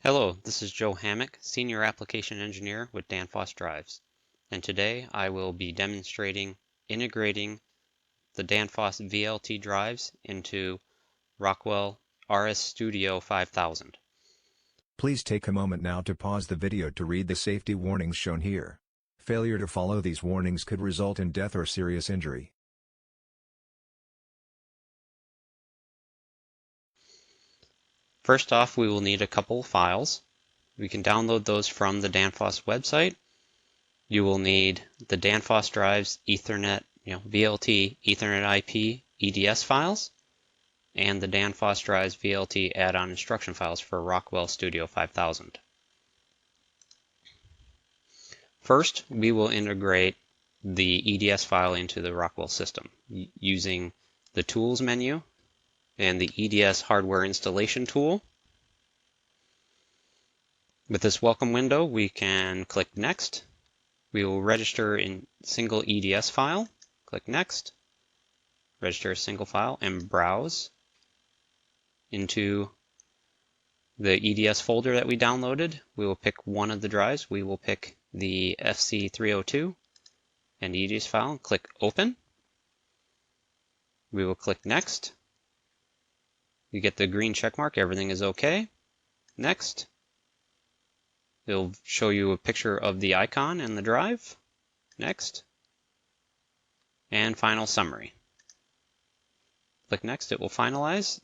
Hello, this is Joe Hammock, Senior Application Engineer with Danfoss Drives, and today I will be demonstrating integrating the Danfoss VLT drives into Rockwell RS Studio 5000. Please take a moment now to pause the video to read the safety warnings shown here. Failure to follow these warnings could result in death or serious injury. First off, we will need a couple files. We can download those from the Danfoss website. You will need the Danfoss Drives Ethernet, VLT Ethernet IP EDS files, and the Danfoss Drives VLT add-on instruction files for Rockwell Studio 5000. First, we will integrate the EDS file into the Rockwell system using the Tools menu and the EDS hardware installation tool. With this welcome window, we can click Next. We will register in single EDS file. Click Next, register a single file, and browse into the EDS folder that we downloaded. We will pick one of the drives. We will pick the FC302 and EDS file and click Open. We will click Next. You get the green check mark, everything is okay. Next. It'll show you a picture of the icon and the drive. Next. And final summary. Click Next, it will finalize,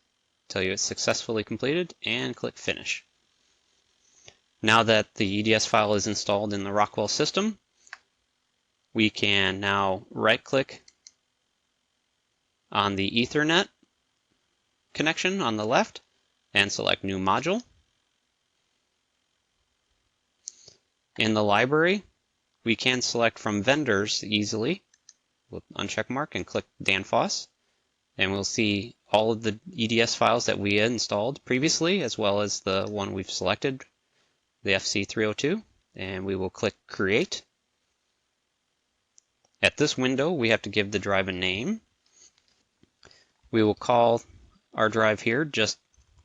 tell you it's successfully completed, and click Finish. Now that the EDS file is installed in the Rockwell system, we can now right-click on the Ethernet connection on the left and select New Module. In the library, we can select from vendors easily with uncheck mark and click Danfoss, and we'll see all of the EDS files that we installed previously, as well as the one we've selected, the FC302, and we will click Create. At this window, we have to give the drive a name. We will call our drive here just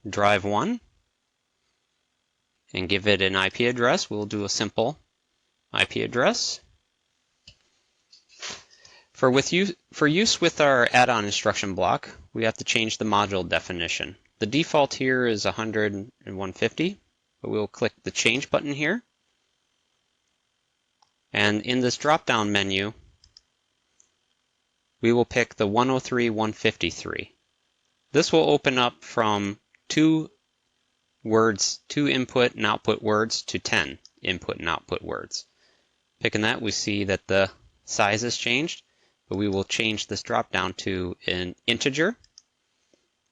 Drive 1 and give it an IP address. We'll do a simple IP address. For use with our add-on instruction block, we have to change the module definition. The default here is 100 and 150, but we'll click the Change button here. And in this drop-down menu, we will pick the 103-153. This will open up from 2 input and output words to 10 input and output words. Picking that, we see that the size has changed, but we will change this drop down to an integer,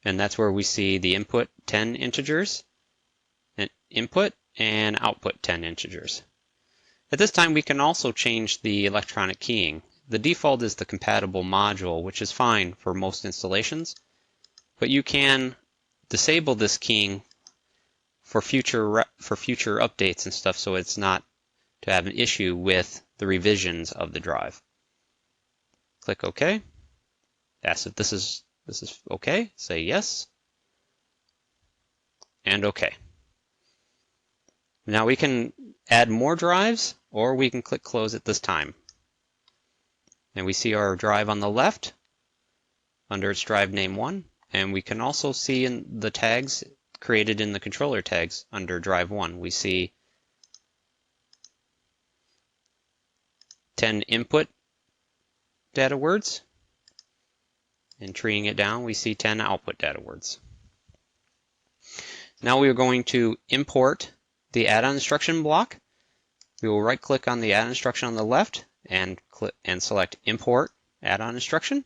and that's where we see the input 10 integers, and input and output 10 integers. At this time, we can also change the electronic keying. The default is the compatible module, which is fine for most installations, but you can disable this keying for future updates and stuff, so it's not to have an issue with the revisions of the drive. Click OK. Ask if this is okay. Say yes. And OK. Now we can add more drives, or we can click Close at this time. And we see our drive on the left under its drive name 1. And we can also see in the tags created in the controller tags under drive 1, we see 10 input data words, and treating it down, we see 10 output data words. Now we are going to import the add-on instruction block. We will right-click on the add-on instruction on the left and select Import Add-on Instruction.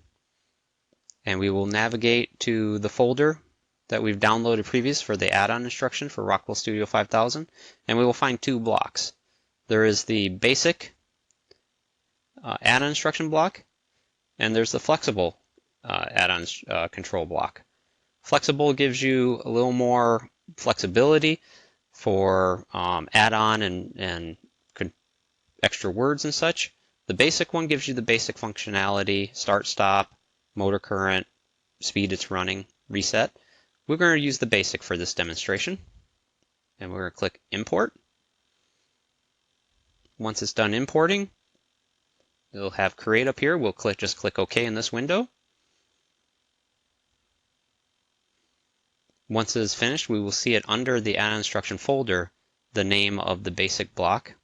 And we will navigate to the folder that we've downloaded previous for the add-on instruction for Rockwell Studio 5000, and we will find 2 blocks. There is the basic add-on instruction block, and there's the flexible add-on control block. Flexible gives you a little more flexibility for add-on and extra words and such. The basic one gives you the basic functionality, start, stop, motor current, speed it's running, reset. We're going to use the basic for this demonstration. and we're going to click Import. Once it's done importing, it'll have Create up here. We'll just click OK in this window. Once it is finished, we will see it under the add-on instruction folder, the name of the basic block.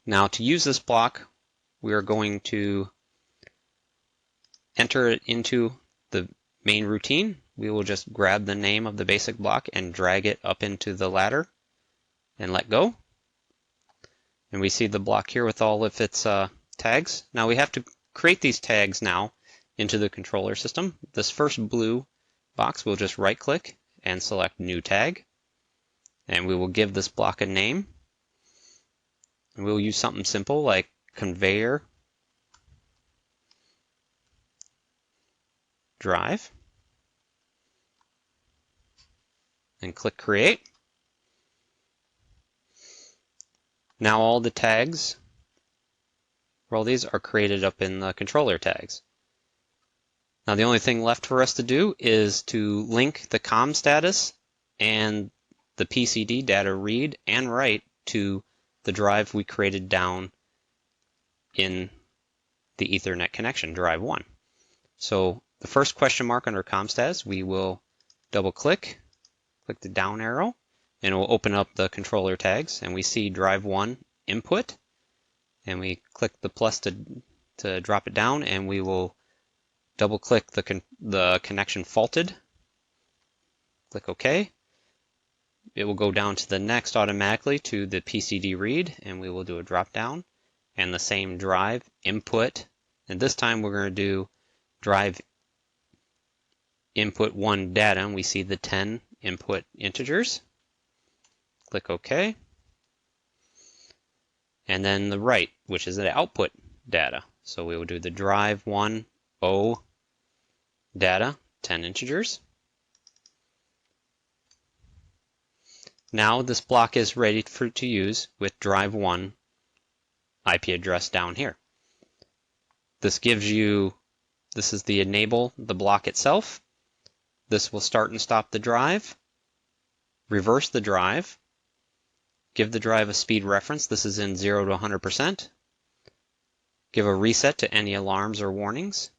Now to use this block, we are going to enter it into the main routine. We will just grab the name of the basic block and drag it up into the ladder and let go. And we see the block here with all of its tags. Now we have to create these tags now into the controller system. This first blue box, we'll just right click and select New Tag. And we will give this block a name. And we'll use something simple like Conveyor Drive. And click Create. Now all the tags for all these are created up in the controller tags. Now the only thing left for us to do is to link the COM status and the PCD data read and write to the drive we created down in the Ethernet connection, drive 1. So the first question mark under COM status, we will double click the down arrow, and it will open up the controller tags, and we see drive 1 input, and we click the plus to drop it down, and we will double click the connection faulted. Click OK. It will go down to the next automatically to the PCD read, and we will do a drop down, and the same drive input, and this time we're going to do drive input 1 data, and we see the 10 input integers. Click OK. And then the write, which is the output data. So we will do the drive 1 O data, 10 integers. Now this block is ready to use with drive 1 IP address down here. This gives you, this is the enable the block itself. This will start and stop the drive, reverse the drive, give the drive a speed reference. This is in 0 to 100%. Give a reset to any alarms or warnings.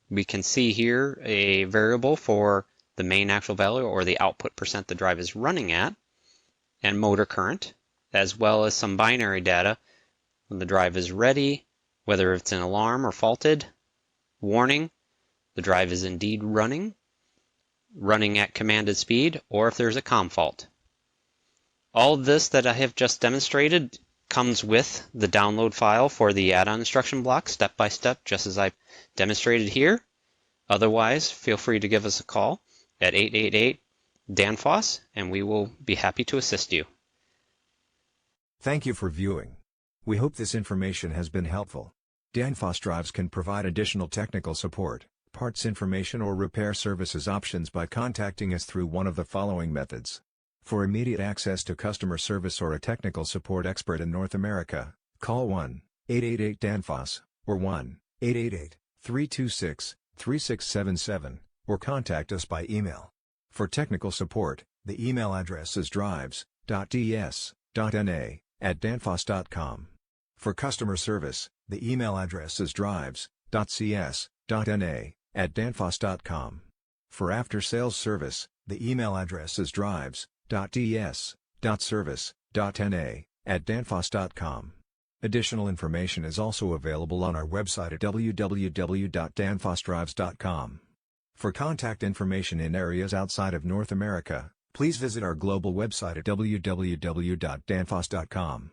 We can see here a variable for the main actual value or the output percent the drive is running at, and motor current, as well as some binary data when the drive is ready, whether it's an alarm or faulted, warning, the drive is indeed running at commanded speed, or if there's a COM fault. All of this that I have just demonstrated comes with the download file for the add-on instruction block, step by step, just as I demonstrated here. Otherwise, feel free to give us a call at 888-DANFOSS, and we will be happy to assist you. Thank you for viewing. We hope this information has been helpful. Danfoss Drives can provide additional technical support, parts information or repair services options by contacting us through one of the following methods. For immediate access to customer service or a technical support expert in North America, call 1-888-DANFOSS or 1-888-326-3677 or contact us by email. For technical support, the email address is drives.ds.na@danfoss.com. For customer service, the email address is drives.cs.na@danfoss.com. For after-sales service, the email address is drives.ds.service.na@danfoss.com. Additional information is also available on our website at www.danfossdrives.com. For contact information in areas outside of North America, please visit our global website at www.danfoss.com.